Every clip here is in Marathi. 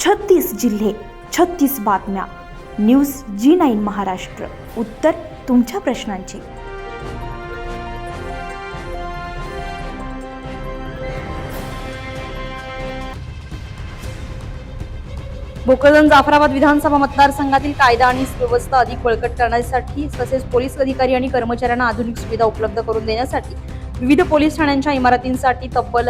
36 जिल्हे, 36 बातम्या. News G9 Maharashtra. उत्तर तुमच्या प्रश्नांची. भोकरदन जाफराबाद विधानसभा मतदारसंघातील कायदा आणि सुव्यवस्था अधिक बळकट करण्यासाठी तसेच पोलीस अधिकारी आणि कर्मचाऱ्यांना आधुनिक सुविधा उपलब्ध करून देण्यासाठी विविध पोलीस ठाण्यांच्या इमारतींसाठी तब्बल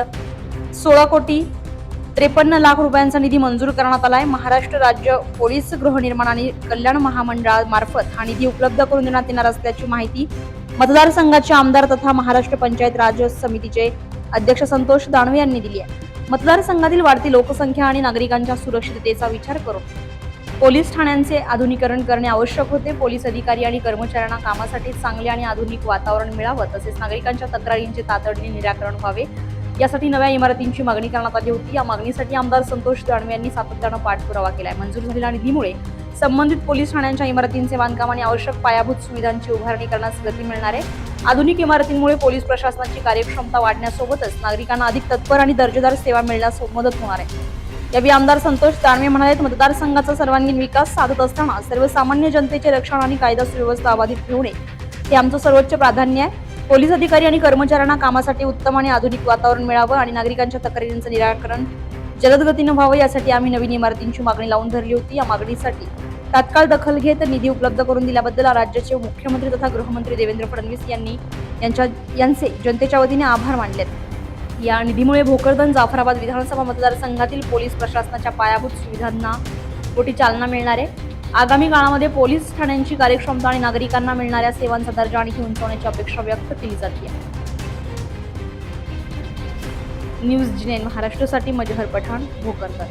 16,53,00,000 रुपयांचा निधी मंजूर करण्यात आला आहे. महाराष्ट्र राज्य पोलीस गृहनिर्माण आणि कल्याण महामंडळामार्फत हा निधी उपलब्ध करून देण्यात येणार असल्याची माहिती मतदारसंघाचे आमदार तथा महाराष्ट्र पंचायत राज समितीचे अध्यक्ष संतोष दानवे यांनी दिली आहे. मतदारसंघातील वाढती लोकसंख्या आणि नागरिकांच्या सुरक्षिततेचा विचार करून पोलीस ठाण्यांचे आधुनिकीकरण करणे आवश्यक होते. पोलीस अधिकारी आणि कर्मचाऱ्यांना कामासाठी चांगले आणि आधुनिक वातावरण मिळावं तसेच नागरिकांच्या तक्रारींचे तातडीने निराकरण व्हावे यासाठी नव्या इमारतींची मागणी करण्यात आली होती. या मागणीसाठी आमदार संतोष दानवे यांनी सातत्याने पाठपुरावा केलाय. मंजूर झालेल्या निधीमुळे संबंधित पोलीस ठाण्यांच्या इमारतींचे बांधकाम आणि आवश्यक पायाभूत सुविधांची उभारणी करण्यास गती मिळणार आहे. आधुनिक इमारतींमुळे पोलीस प्रशासनाची कार्यक्षमता वाढण्यासोबतच नागरिकांना अधिक तत्पर आणि दर्जेदार सेवा मिळण्यास मदत होणार आहे. यावेळी आमदार संतोष दानवे म्हणाले, मतदारसंघाचा सर्वांगीण विकास साधत असताना सर्वसामान्य जनतेचे रक्षण आणि कायदा सुव्यवस्था अबाधित ठेवणे हे आमचं सर्वोच्च प्राधान्य आहे. पोलीस अधिकारी आणि कर्मचाऱ्यांना कामासाठी उत्तम आणि आधुनिक वातावरण मिळावं आणि नागरिकांच्या तक्रारींचं निराकरण जलद गतीनं व्हावं यासाठी आम्ही नवीन इमारतींची मागणी लावून धरली होती. या मागणीसाठी तात्काळ दखल घेत निधी उपलब्ध करून दिल्याबद्दल राज्याचे मुख्यमंत्री तथा गृहमंत्री देवेंद्र फडणवीस यांचे जनतेच्या वतीने आभार मानलेत. या निधीमुळे भोकरदन जाफराबाद विधानसभा मतदारसंघातील पोलीस प्रशासनाच्या पायाभूत सुविधांना मोठी चालना मिळणार आहे. आगामी काळामध्ये पोलीस ठाण्यांची कार्यक्षमता आणि नागरिकांना मिळणाऱ्या सेवांचा दर्जा आणखी उंचावण्याची अपेक्षा व्यक्त केली जाते. न्यूज G9 महाराष्ट्रासाठी मजहर पठाण, भोकरदन.